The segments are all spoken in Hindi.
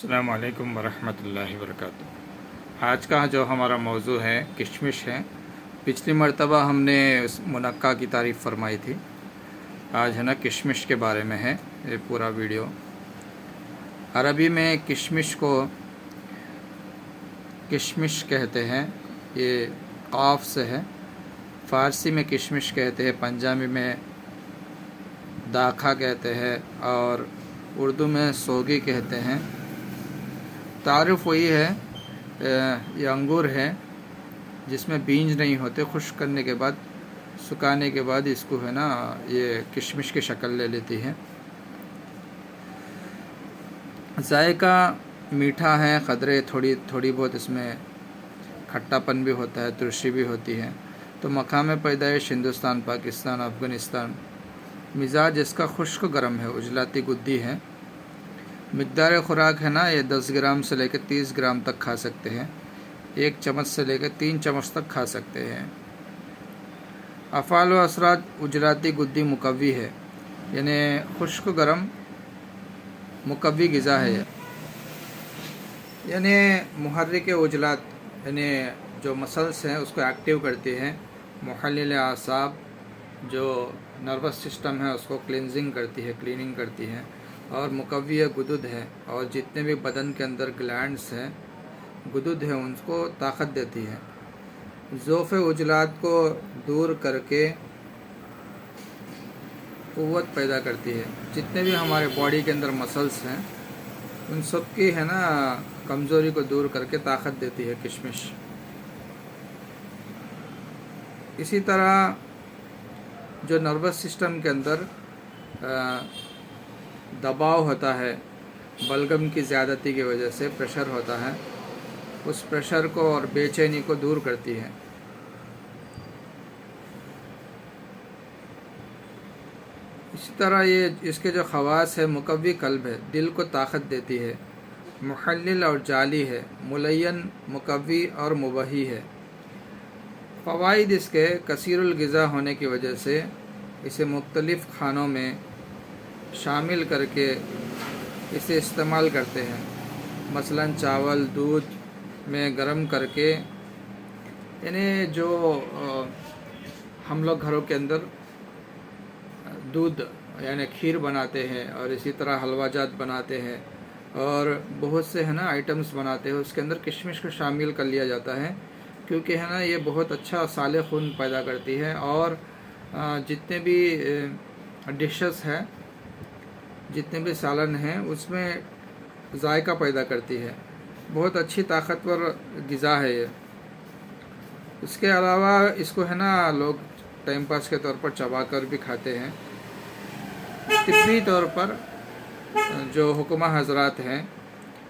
अस्सलामु अलैकुम वरहमतुल्लाहि वबरकातुहू। आज का जो हमारा मौजू है किशमिश है। पिछली मर्तबा हमने उस मुनक्का की तारीफ़ फरमाई थी। आज है ना किशमिश के बारे में है ये पूरा वीडियो। अरबी में किशमिश को किशमिश कहते हैं, ये क़ाफ से है। फ़ारसी में किशमिश कहते हैं, पंजाबी में दाखा कहते हैं और उर्दू में सोगी कहते हैं। तारुफ वही है, ये अंगूर है जिसमें बीज नहीं होते। खुश्क करने के बाद, सुखाने के बाद इसको है ना ये किशमिश की शक्ल ले लेती है। जायका मीठा है, क़दरे थोड़ी बहुत इसमें खट्टापन भी होता है, तुरशी भी होती है। तो मकाम पैदाइश हिंदुस्तान, पाकिस्तान, अफ़गानिस्तान। मिजाज इसका खुश्क गर्म है, उजलाती गुद्दी है। मिक़दार खुराक है ना ये 10 ग्राम से लेकर 30 ग्राम तक खा सकते हैं। 1 चम्मच से लेकर 3 चम्मच तक खा सकते हैं। अफ़ाल व असरात, उजलाती गुद्दी मुकव्वी है, यानी खुश्क गर्म मुकव्वी ग़िज़ा है। यानी मुहर्रिक उजलात, यानी जो मसल्स हैं उसको एक्टिव करती है। मुहल्लिल आसाब, जो नर्वस सिस्टम है उसको क्लिनजिंग करती है, क्लीनिंग करती है। और मुकव्वी गुदुद है, और जितने भी बदन के अंदर ग्लैंड्स हैं, गुदुद है, उनको ताकत देती है। ज़ोफ़ उजलात को दूर करके क़ुव्वत पैदा करती है। जितने भी हमारे बॉडी के अंदर मसल्स हैं उन सब की है ना कमज़ोरी को दूर करके ताकत देती है किशमिश। इसी तरह जो नर्वस सिस्टम के अंदर दबाव होता है, बलगम की ज़्यादती की वजह से प्रेशर होता है, उस प्रेशर को और बेचैनी को दूर करती है। इसी तरह ये इसके जो ख़वास है, मुकव्वी कल्ब है, दिल को ताकत देती है। मुहल्लिल और जाली है, मुलय्यन, मुकव्वी और मुबही है। फ़वाइद इसके कसीरुल ग़िज़ा होने की वजह से इसे मुख्तलिफ़ खानों में शामिल करके इसे इस्तेमाल करते हैं। मसलन चावल, दूध में गर्म करके, यानी जो हम लोग घरों के अंदर दूध यानी खीर बनाते हैं और इसी तरह हलवा जात बनाते हैं और बहुत से है ना आइटम्स बनाते हैं, उसके अंदर किशमिश को शामिल कर लिया जाता है, क्योंकि है ना ये बहुत अच्छा साले खून पैदा करती है। और जितने भी डिशेस हैं, जितने भी सालन हैं, उसमें जायका पैदा करती है। बहुत अच्छी ताकतवर ग़िज़ा है ये। इसके अलावा इसको है ना लोग टाइम पास के तौर पर चबा कर भी खाते हैं। तिब्बी तौर पर जो हुक्मा हजरात हैं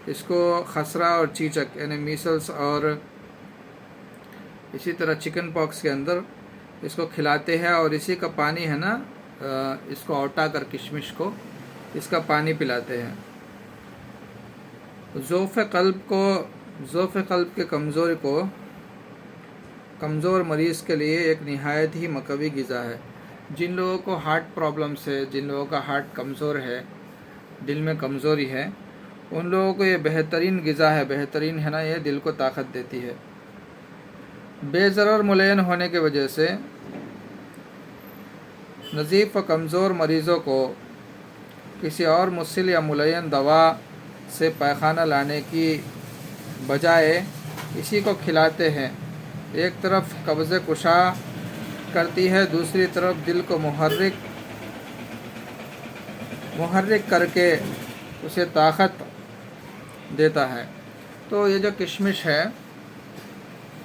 इसको खसरा और चीचक यानी मीसल्स और इसी तरह चिकन पॉक्स के अंदर इसको खिलाते हैं और इसी का पानी है ना इसको औटा कर किशमिश को इसका पानी पिलाते हैं। ज़ोफ़ क़ल्ब के कमज़ोर मरीज़ के लिए एक निहायत ही मकवी ग़िज़ा है। जिन लोगों को हार्ट प्रॉब्लम्स है, जिन लोगों का हार्ट कमज़ोर है, दिल में कमज़ोरी है, उन लोगों को ये बेहतरीन ग़िज़ा है। बेहतरीन है ना, ये दिल को ताकत देती है। बेज़रर मुलय्यन होने की वजह से नज़ीफ़ व कमज़ोर मरीज़ों को किसी और मुस्सिल या मुलय्यन दवा से पैखाना लाने की बजाय इसी को खिलाते हैं। एक तरफ कब्ज़े कुशा करती है, दूसरी तरफ दिल को मुहर्रिक करके उसे ताकत देता है। तो ये जो किशमिश है,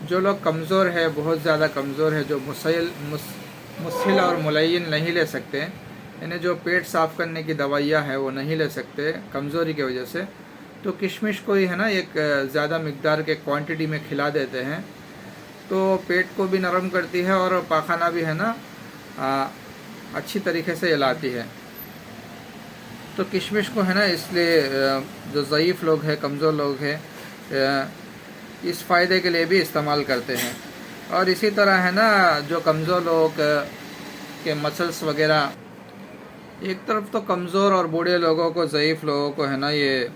जो लोग कमज़ोर है, बहुत ज़्यादा कमज़ोर है, जो मुस्सिल और मुलय्यन नहीं ले सकते, यानी जो पेट साफ़ करने की दवाइयाँ है वो नहीं ले सकते कमज़ोरी की वजह से, तो किशमिश को ही है ना एक ज़्यादा मिक़दार के क्वांटिटी में खिला देते हैं, तो पेट को भी नरम करती है और पाखाना भी है ना अच्छी तरीके से हिलाती है। तो किशमिश को है ना इसलिए जो ज़ईफ़ लोग हैं, कमज़ोर लोग हैं, इस फ़ायदे के लिए भी इस्तेमाल करते हैं। और इसी तरह है ना जो कमज़ोर लोग के मसल्स वगैरह, एक तरफ तो कमज़ोर और बूढ़े लोगों को, ज़ईफ़ लोगों को है ना ये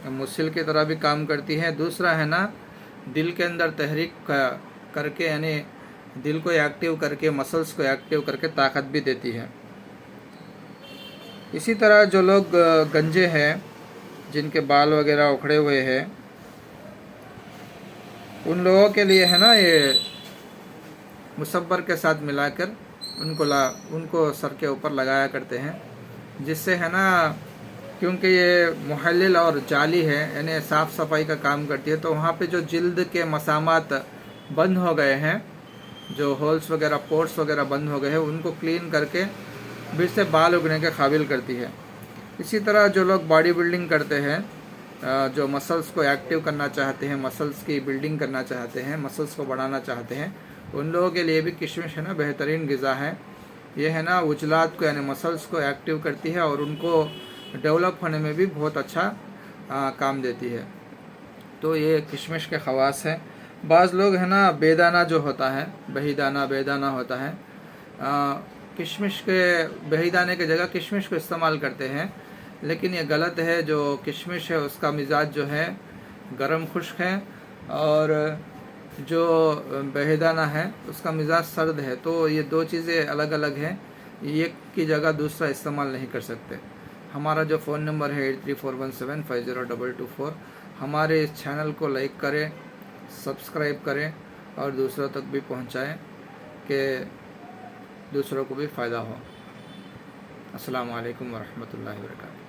मुस्सिल की तरह भी काम करती है। दूसरा है ना, दिल के अंदर तहरीक करके, यानी दिल को एक्टिव करके, मसल्स को एक्टिव करके ताकत भी देती है। इसी तरह जो लोग गंजे हैं, जिनके बाल वगैरह उखड़े हुए हैं, उन लोगों के लिए है ना, ये मुसब्बर के साथ मिलाकर उनको सर के ऊपर लगाया करते हैं, जिससे है ना, क्योंकि ये मुहल्लिल और जाली है, यानी साफ़ सफाई का काम करती है, तो वहाँ पे जो जिल्द के मसामात बंद हो गए हैं, जो होल्स वगैरह, पोर्स वगैरह बंद हो गए हैं, उनको क्लीन करके फिर से बाल उगने के काबिल करती है। इसी तरह जो लोग बॉडी बिल्डिंग करते हैं, जो मसल्स को एक्टिव करना चाहते हैं, मसल्स की बिल्डिंग करना चाहते हैं, मसल्स को बढ़ाना चाहते हैं, उन लोगों के लिए भी किशमिश है ना बेहतरीन ग़िज़ा है। ये है ना उजलात को, यानी मसल्स को एक्टिव करती है और उनको डेवलप होने में भी बहुत अच्छा काम देती है। तो ये किशमिश के ख़वास हैं। बाज़ लोग है ना, बेदाना जो होता है, बेदाना होता है, किशमिश के बेदाने की जगह किशमिश को इस्तेमाल करते हैं, लेकिन ये गलत है। जो किशमिश है उसका मिजाज जो है गर्म खुश्क है, और जो बेदाना है उसका मिजाज सर्द है। तो ये दो चीज़ें अलग अलग हैं, एक की जगह दूसरा इस्तेमाल नहीं कर सकते। हमारा जो फ़ोन नंबर है 8341750224। हमारे इस चैनल को लाइक करें, सब्सक्राइब करें और दूसरों तक भी पहुंचाएं कि दूसरों को भी फ़ायदा हो। अस्सलामु अलैकुम वरहमतुल्लाहि वबरकातुहू।